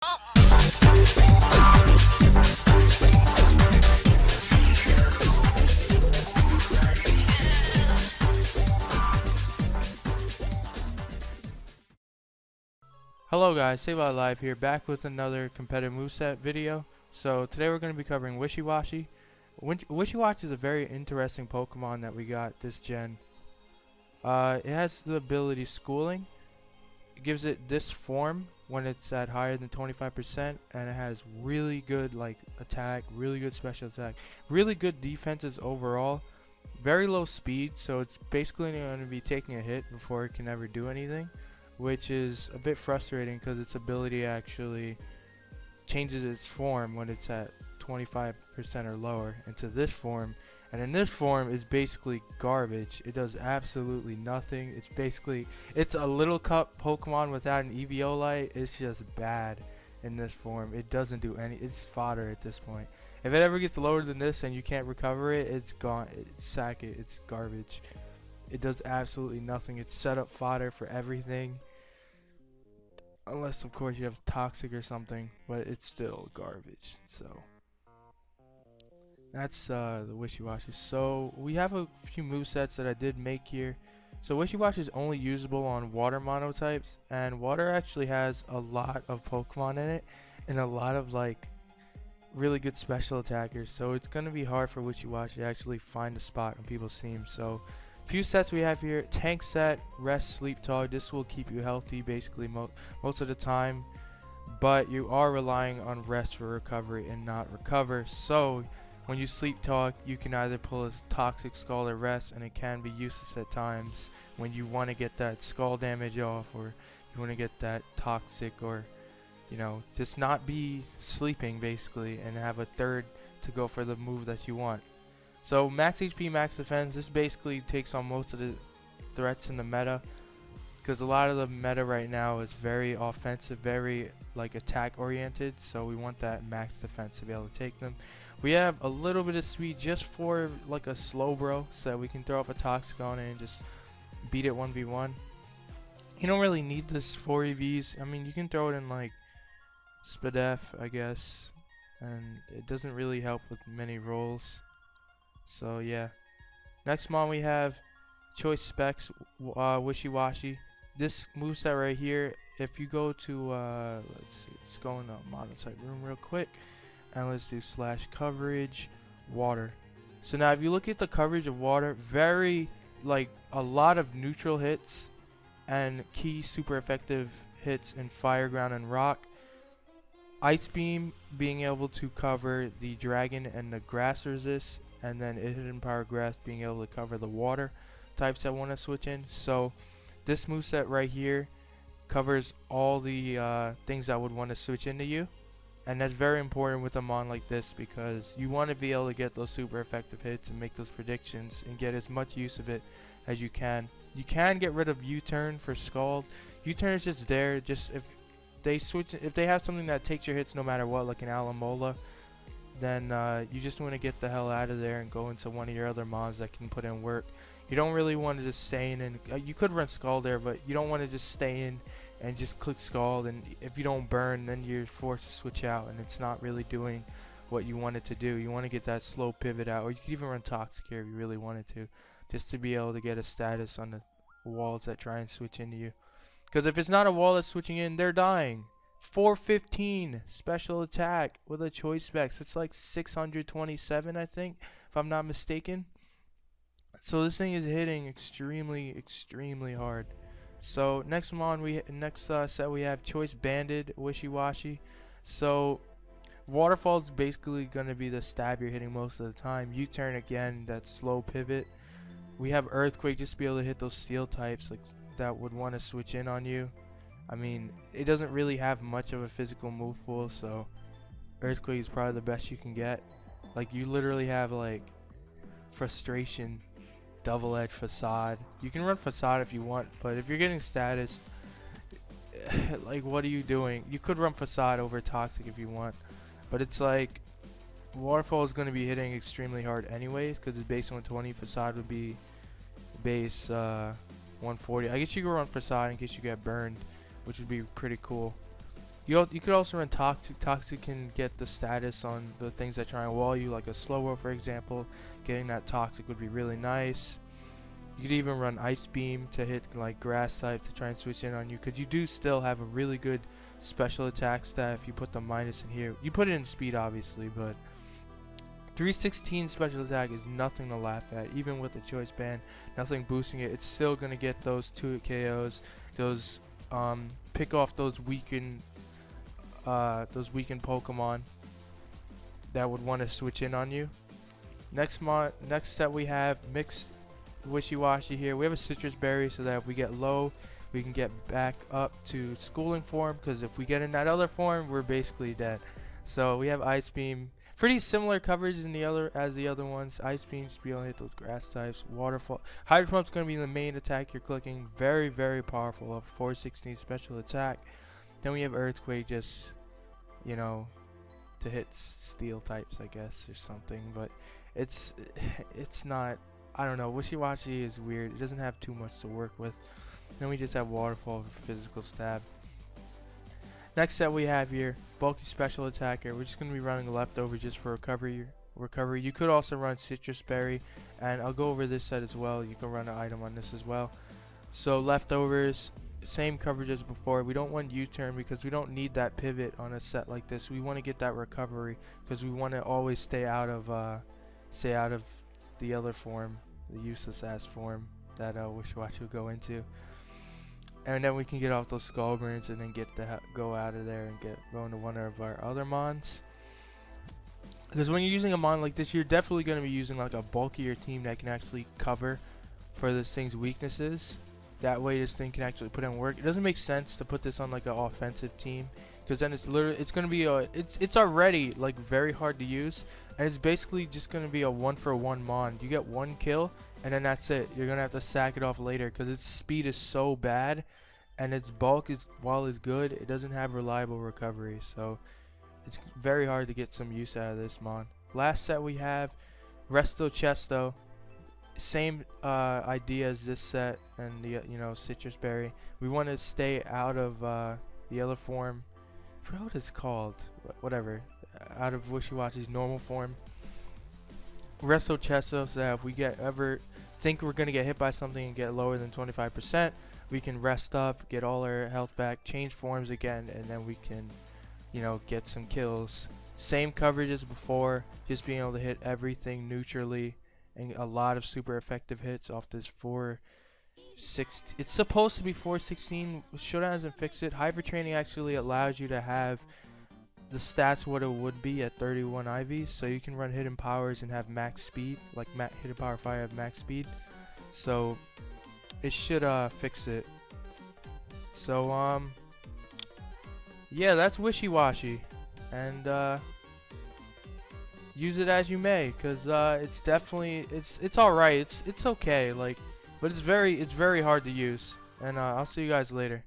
Hello guys, Save Live here, back with another competitive moveset video. So today we're going to be covering Wishiwashi. Wishiwashi is a very interesting Pokemon that we got this gen. It has the ability Schooling. It gives it this form when it's at higher than 25%, and it has really good attack, really good special attack, really good defenses overall. Very low speed, so it's basically going to be taking a hit before it can ever do anything, which is a bit frustrating because its ability actually changes its form when it's at 25% or lower into this form, and in this form is basically garbage. It does absolutely nothing. It's a little cup Pokemon without an EVO-Lite. It's just bad in this form. It doesn't do it's fodder at this point. If it ever gets lower than this and you can't recover it, it's gone. Sack it. It's garbage. It does absolutely nothing. It's set up fodder for everything. Unless of course you have Toxic or something, but it's still garbage. So that's the Wishiwashi. So we have a few movesets that I did make here. So Wishiwashi is only usable on water monotypes, and water actually has a lot of Pokemon in it and a lot of really good special attackers. So it's gonna be hard for Wishiwashi to actually find a spot on people's teams. So few sets we have here: tank set, rest, sleep, talk. This will keep you healthy basically most of the time, but you are relying on rest for recovery and not recover. So when you sleep talk, you can either pull a toxic skull or rest, and it can be useless at times when you want to get that skull damage off, or you want to get that toxic, or just not be sleeping basically and have a third to go for the move that you want. So max HP, max defense, this basically takes on most of the threats in the meta, because a lot of the meta right now is very offensive, very attack oriented, so we want that max defense to be able to take them. We have a little bit of speed just for a slow bro, so that we can throw up a Toxic on it and just beat it 1v1. You don't really need this for EVs. I mean, you can throw it in Spadef, I guess, and it doesn't really help with many rolls. So yeah, next mon we have Choice Specs Wishiwashi. This moveset right here, if you go to let's see, let's go in the Monotype room real quick, and let's do /coverage water. So now if you look at the coverage of water, very a lot of neutral hits and key super effective hits in fire, ground, and rock. Ice Beam being able to cover the dragon and the grass resist, and then Hidden Power Grass being able to cover the water types that want to switch in. So this moveset right here covers all the things that would want to switch into you, and that's very important with a mon like this, because you want to be able to get those super effective hits and make those predictions and get as much use of it as you can. You can get rid of U-turn for Scald. U-turn is just there, just if they have something that takes your hits no matter what, like an Alamola, then you just want to get the hell out of there and go into one of your other mons that can put in work. You don't really want to just stay in, and you could run Scald there, but you don't want to just stay in and just click Scald, and if you don't burn, then you're forced to switch out, and it's not really doing what you want it to do. You want to get that slow pivot out, or you could even run Toxic here if you really wanted to, just to be able to get a status on the walls that try and switch into you. Because if it's not a wall that's switching in, they're dying. 415 special attack with a Choice Specs. It's 627, I think, if I'm not mistaken. So this thing is hitting extremely hard. So next set we have Choice Banded Wishiwashi. So Waterfall is basically going to be the stab you're hitting most of the time. U-turn again, that slow pivot. We have Earthquake just to be able to hit those steel types that would want to switch in on you. I mean, it doesn't really have much of a physical move pool, so Earthquake is probably the best you can get. You literally have Frustration, Double-Edged Facade. You can run Facade if you want, but if you're getting status, what are you doing? You could run Facade over Toxic if you want, but it's Waterfall is going to be hitting extremely hard anyways, because it's base 120. Facade would be base 140. I guess you could run Facade in case you get burned, which would be pretty cool. You could also run Toxic. Toxic can get the status on the things that try and wall you, like a slow roll, for example. Getting that Toxic would be really nice. You could even run Ice Beam to hit like Grass type to try and switch in on you, because you do still have a really good special attack stat if you put the minus in here. You put it in speed, obviously, but 316 special attack is nothing to laugh at. Even with the choice band, nothing boosting it, it's still gonna get those 2 KOs. Those pick off those weakened Pokemon that would want to switch in on you. Next set we have mixed Wishiwashi here. We have a Citrus Berry so that if we get low, we can get back up to schooling form, because if we get in that other form, we're basically dead. So we have Ice Beam. Pretty similar coverage as the other ones. Ice Beam should be able to hit those grass types. Waterfall. Hydro Pump's going to be the main attack you're clicking. Very, very powerful. Of 416 special attack. Then we have Earthquake, just, you know, to hit steel types, I guess, or something. But it's not, I don't know. Wishiwashi is weird. It doesn't have too much to work with. Then we just have Waterfall for physical stab. Next set we have here, bulky special attacker. We're just going to be running leftover just for recovery. You could also run Citrus Berry, and I'll go over this set as well. You can run an item on this as well. So leftovers, same coverage as before. We don't want U-turn because we don't need that pivot on a set like this. We want to get that recovery because we want to always stay out of the other form, the useless ass form that Wishiwashi will go into. And then we can get off those skull burns and then go out of there and go into one of our other mons. Because when you're using a mon like this, you're definitely going to be using like a bulkier team that can actually cover for this thing's weaknesses. That way this thing can actually put in work. It doesn't make sense to put this on like an offensive team, because then it's going to be it's already like very hard to use, and it's basically just going to be a 1-for-1 mon. You get 1 kill and then that's it. You're going to have to sack it off later because its speed is so bad, and its bulk while it's good, it doesn't have reliable recovery, so it's very hard to get some use out of this mon. Last set we have Resto Chesto. Same idea as this set and the Citrus Berry. We want to stay out of the other form. I forgot what it's called. Whatever. Out of Wishiwashi's normal form. Resto Chesto, so that if we ever think we're gonna get hit by something and get lower than 25%, we can rest up, get all our health back, change forms again, and then we can, get some kills. Same coverage as before, just being able to hit everything neutrally, and a lot of super effective hits off this 416. It's supposed to be 416. Showdown doesn't fix it. Hyper Training actually allows you to have the stats what it would be at 31 IVs, so you can run hidden powers and have max speed, like hidden power fire have max speed. So it should fix it. So yeah, that's Wishiwashi, and use it as you may, because it's definitely it's alright. It's okay, like, but it's very hard to use. And I'll see you guys later.